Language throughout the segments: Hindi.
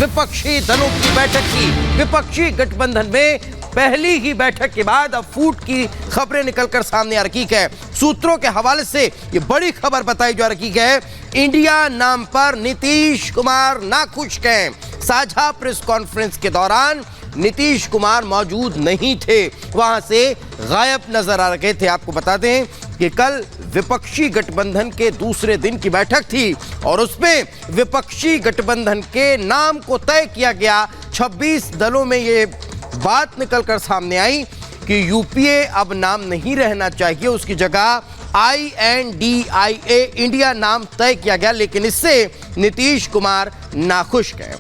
विपक्षी दलों की बैठक की। विपक्षी गठबंधन में पहली ही बैठक के बाद अब फूट की खबरें निकलकर सामने आ रही है। सूत्रों के हवाले से ये बड़ी खबर बताई जा रही है। इंडिया नाम पर नीतीश कुमार नाखुश हैं। साझा प्रेस कॉन्फ्रेंस के दौरान नीतीश कुमार मौजूद नहीं थे, वहां से गायब नजर आ रहे थे। आपको बता दें कि कल विपक्षी गठबंधन के दूसरे दिन की बैठक थी और उसमें विपक्षी गठबंधन के नाम को तय किया गया। 26 दलों में ये बात निकलकर सामने आई कि यूपीए अब नाम नहीं रहना चाहिए, उसकी जगह INDIA इंडिया नाम तय किया गया, लेकिन इससे नीतीश कुमार नाखुश हैं।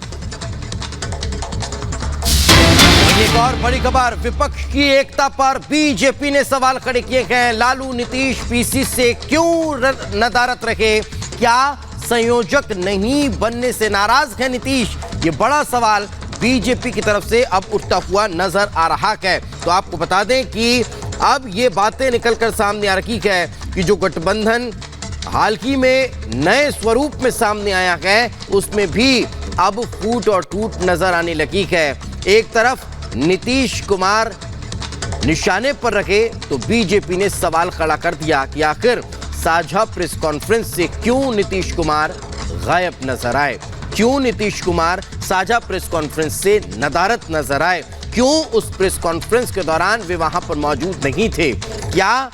एक और बड़ी खबर, विपक्ष की एकता पर बीजेपी ने सवाल खड़े किए हैं। लालू नीतीश पीसी से क्यों नदारद रहे? क्या संयोजक नहीं बनने से नाराज है नीतीश? ये बड़ा सवाल बीजेपी की तरफ से अब उठता हुआ नजर आ रहा है। तो आपको बता दें कि अब ये बातें निकलकर सामने आ रही है कि जो गठबंधन हाल ही में नए स्वरूप में सामने आया है, उसमें भी अब फूट और टूट नजर आने लगी है। एक तरफ नीतीश कुमार निशाने पर रखे तो बीजेपी ने सवाल खड़ा कर दिया कि आखिर साझा प्रेस कॉन्फ्रेंस से क्यों नीतीश कुमार गायब नजर आए, क्यों नीतीश कुमार साझा प्रेस कॉन्फ्रेंस से नदारद नजर आए, क्यों उस प्रेस कॉन्फ्रेंस के दौरान वे वहां पर मौजूद नहीं थे? क्या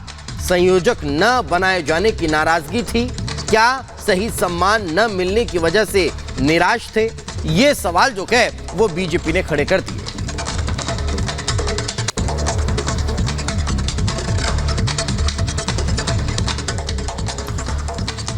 संयोजक न बनाए जाने की नाराजगी थी? क्या सही सम्मान न मिलने की वजह से निराश थे? ये सवाल जो है वो बीजेपी ने खड़े कर दिए।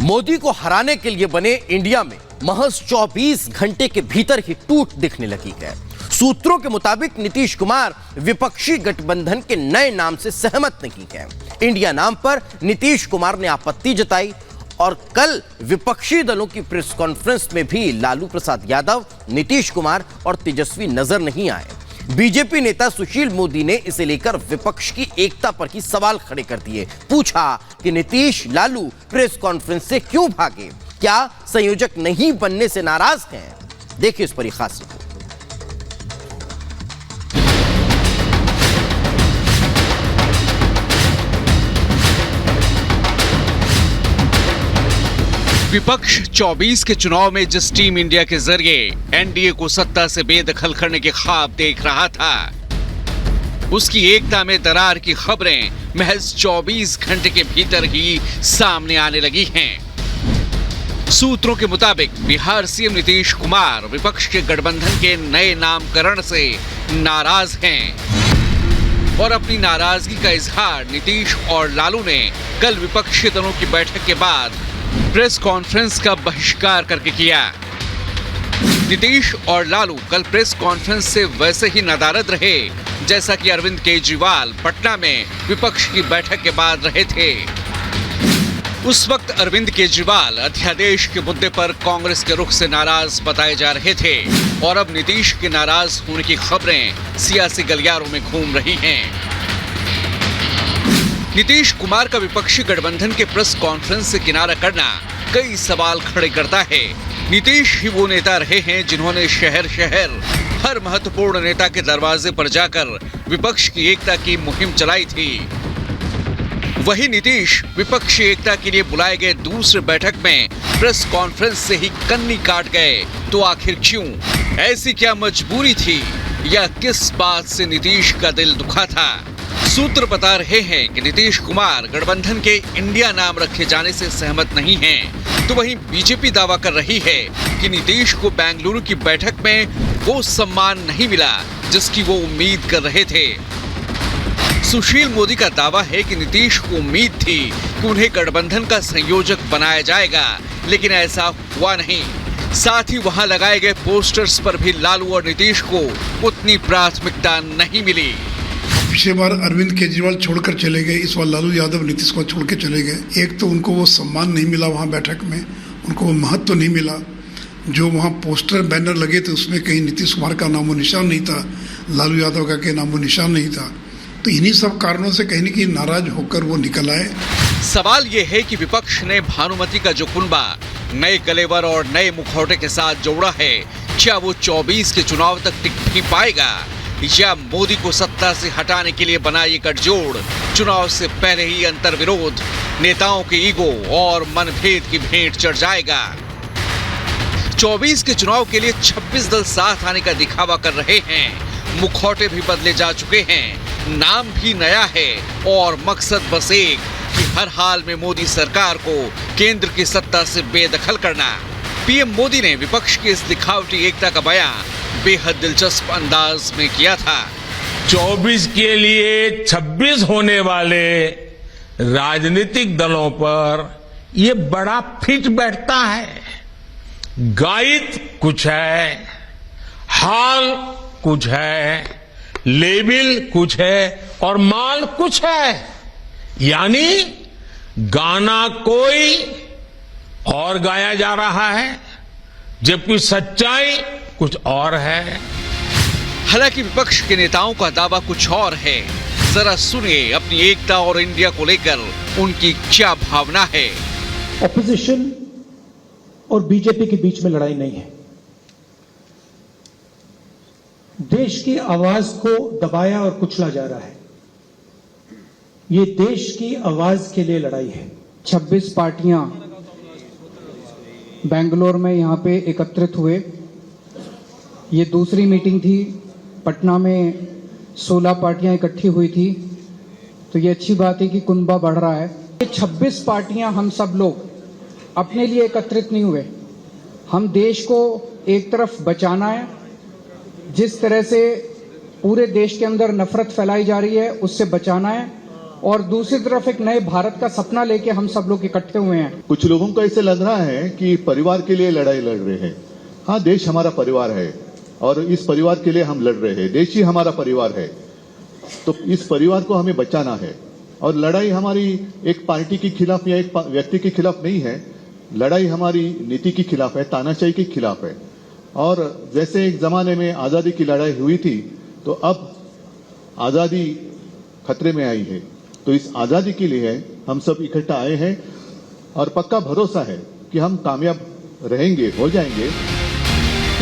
मोदी को हराने के लिए बने इंडिया में महज 24 घंटे के भीतर ही टूट दिखने लगी है। सूत्रों के मुताबिक नीतीश कुमार विपक्षी गठबंधन के नए नाम से सहमत नहीं है। इंडिया नाम पर नीतीश कुमार ने आपत्ति जताई और कल विपक्षी दलों की प्रेस कॉन्फ्रेंस में भी लालू प्रसाद यादव, नीतीश कुमार और तेजस्वी नजर नहीं आए। बीजेपी नेता सुशील मोदी ने इसे लेकर विपक्ष की एकता पर ही सवाल खड़े कर दिए। पूछा कि नीतीश लालू प्रेस कॉन्फ्रेंस से क्यों भागे? क्या संयोजक नहीं बनने से नाराज हैं? देखिए इस पर एक खास रिपोर्ट। विपक्ष 24 के चुनाव में जिस टीम इंडिया के जरिए एनडीए को सत्ता से बेदखल करने के ख्वाब देख रहा था, उसकी एकता में दरार की खबरें महज 24 घंटे के भीतर ही सामने आने लगी हैं। सूत्रों के मुताबिक बिहार सीएम नीतीश कुमार विपक्ष के गठबंधन के नए नामकरण से नाराज हैं और अपनी नाराजगी का इजहार नीतीश और लालू ने कल विपक्षी दलों की बैठक के बाद प्रेस कॉन्फ्रेंस का बहिष्कार करके किया। नीतीश और लालू कल प्रेस कॉन्फ्रेंस से वैसे ही नदारद रहे जैसा कि अरविंद केजरीवाल पटना में विपक्ष की बैठक के बाद रहे थे। उस वक्त अरविंद केजरीवाल अध्यादेश के मुद्दे पर कांग्रेस के रुख से नाराज बताए जा रहे थे और अब नीतीश के नाराज होने की खबरें सियासी गलियारों में घूम रही हैं। नीतीश कुमार का विपक्षी गठबंधन के प्रेस कॉन्फ्रेंस से किनारा करना कई सवाल खड़े करता है। नीतीश ही वो नेता रहे हैं जिन्होंने शहर शहर हर महत्वपूर्ण नेता के दरवाजे पर जाकर विपक्ष की एकता की मुहिम चलाई थी। वही नीतीश विपक्षी एकता के लिए बुलाए गए दूसरे बैठक में प्रेस कॉन्फ्रेंस से ही कन्नी काट गए। तो आखिर क्यों? ऐसी क्या मजबूरी थी या किस बात से नीतीश का दिल दुखा था? सूत्र बता रहे हैं कि नीतीश कुमार गठबंधन के इंडिया नाम रखे जाने से सहमत नहीं हैं। तो वहीं बीजेपी दावा कर रही है कि नीतीश को बेंगलुरु की बैठक में वो सम्मान नहीं मिला जिसकी वो उम्मीद कर रहे थे। सुशील मोदी का दावा है कि नीतीश को उम्मीद थी कि उन्हें गठबंधन का संयोजक बनाया जाएगा, लेकिन ऐसा हुआ नहीं। साथ ही वहां लगाए गए पोस्टर्स पर भी लालू और नीतीश को उतनी प्राथमिकता नहीं मिली। पिछली बार अरविंद केजरीवाल छोड़कर चले गए, इस बार लालू यादव नीतीश को छोड़ के चले गए। एक तो उनको वो सम्मान नहीं मिला वहाँ बैठक में, उनको वो महत्व नहीं मिला। जो वहाँ पोस्टर बैनर लगे थे उसमें कहीं नीतीश कुमार का नामो निशान नहीं था, लालू यादव का कहीं नामो निशान नहीं था। तो इन्हीं सब कारणों से कहीं न कहीं नाराज होकर वो निकल आए। सवाल ये है कि विपक्ष ने भानुमति का जो कुनबा नए कलेवर और नए मुखौटे के साथ जोड़ा है, क्या वो 24 के चुनाव तक टिक भी पाएगा या मोदी को सत्ता से हटाने के लिए बना ये गठजोड़ चुनाव से पहले ही अंतर्विरोध, नेताओं के ईगो और मनभेद की भेंट चढ़ जाएगा। 24 के चुनाव के लिए 26 दल साथ आने का दिखावा कर रहे हैं। मुखौटे भी बदले जा चुके हैं, नाम भी नया है और मकसद बस एक कि हर हाल में मोदी सरकार को केंद्र की सत्ता से बेदखल करना। पीएम मोदी ने विपक्ष की इस दिखावटी एकता का बयां बेहद दिलचस्प अंदाज में किया था। 24 के लिए 26 होने वाले राजनीतिक दलों पर ये बड़ा फिट बैठता है। गाइड कुछ है, हाल कुछ है, लेबिल कुछ है और माल कुछ है, यानी गाना कोई और गाया जा रहा है जबकि सच्चाई कुछ और है। हालांकि विपक्ष के नेताओं का दावा कुछ और है। जरा सुनिए अपनी एकता और इंडिया को लेकर उनकी क्या भावना है। ऑपोजिशन और बीजेपी के बीच में लड़ाई नहीं है। देश की आवाज को दबाया और कुचला जा रहा है। ये देश की आवाज के लिए लड़ाई है। 26 पार्टियां बेंगलोर में यहां पे एकत्रित हुए। ये दूसरी मीटिंग थी। पटना में 16 पार्टियां इकट्ठी हुई थी। तो ये अच्छी बात है कि कुनबा बढ़ रहा है। ये 26 पार्टियां हम सब लोग अपने लिए एकत्रित नहीं हुए। हम देश को एक तरफ बचाना है। जिस तरह से पूरे देश के अंदर नफरत फैलाई जा रही है उससे बचाना है, और दूसरी तरफ एक नए भारत का सपना लेके हम सब लोग इकट्ठे हुए हैं। कुछ लोगों को ऐसे लग रहा है कि परिवार के लिए लड़ाई लड़ रहे हैं। हाँ, देश हमारा परिवार है और इस परिवार के लिए हम लड़ रहे हैं। देश ही हमारा परिवार है, तो इस परिवार को हमें बचाना है। और लड़ाई हमारी एक पार्टी के खिलाफ या एक व्यक्ति के खिलाफ नहीं है। लड़ाई हमारी नीति के खिलाफ है, तानाशाही के खिलाफ है। और जैसे एक जमाने में आजादी की लड़ाई हुई थी, तो अब आजादी खतरे में आई है। तो इस आजादी के लिए हम सब इकट्ठा आए हैं और पक्का भरोसा है कि हम कामयाब रहेंगे, हो जाएंगे।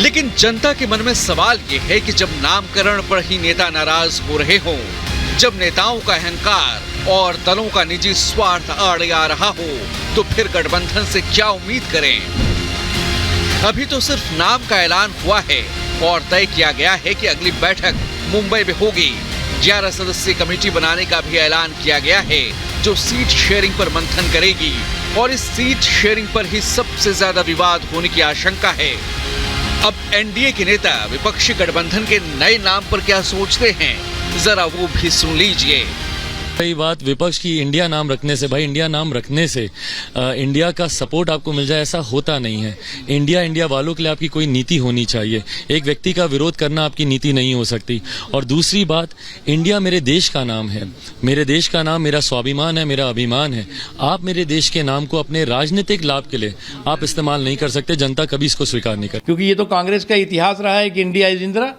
लेकिन जनता के मन में सवाल ये है कि जब नामकरण पर ही नेता नाराज हो रहे हों, जब नेताओं का अहंकार और दलों का निजी स्वार्थ आड़े आ रहा हो, तो फिर गठबंधन से क्या उम्मीद करें। अभी तो सिर्फ नाम का ऐलान हुआ है और तय किया गया है कि अगली बैठक मुंबई में होगी। 11 सदस्यीय कमेटी बनाने का भी ऐलान किया गया है जो सीट शेयरिंग पर मंथन करेगी, और इस सीट शेयरिंग पर ही सबसे ज्यादा विवाद होने की आशंका है। अब एनडीए के नेता विपक्षी गठबंधन के नए नाम पर क्या सोचते हैं, जरा वो भी सुन लीजिए। रही बात विपक्ष की इंडिया नाम रखने से, भाई इंडिया नाम रखने से इंडिया का सपोर्ट आपको मिल जाए ऐसा होता नहीं है। इंडिया वालों के लिए आपकी कोई नीति होनी चाहिए। एक व्यक्ति का विरोध करना आपकी नीति नहीं हो सकती। और दूसरी बात, इंडिया मेरे देश का नाम है, मेरे देश का नाम मेरा स्वाभिमान है, मेरा अभिमान है। आप मेरे देश के नाम को अपने राजनीतिक लाभ के लिए आप इस्तेमाल नहीं कर सकते। जनता कभी इसको स्वीकार नहीं करती, क्योंकि ये तो कांग्रेस का इतिहास रहा है कि इंडिया इज इंदिरा।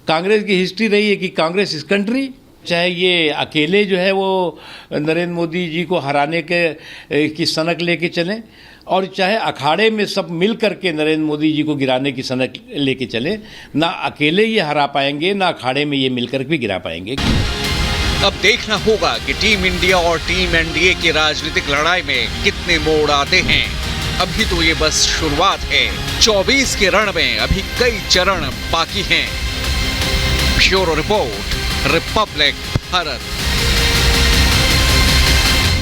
कांग्रेस की हिस्ट्री रही है कि कांग्रेस इज कंट्री। चाहे ये अकेले जो है वो नरेंद्र मोदी जी को हराने के की सनक लेके चलें, और चाहे अखाड़े में सब मिल करके नरेंद्र मोदी जी को गिराने की सनक लेके चले, ना अकेले ये हरा पाएंगे ना अखाड़े में ये मिलकर भी गिरा पाएंगे। अब देखना होगा कि टीम इंडिया और टीम एनडीए की राजनीतिक लड़ाई में कितने मोड़ आते हैं। अभी तो ये बस शुरुआत है। 24 के रण में अभी कई चरण बाकी हैं। Bureau report, Republic Bharat.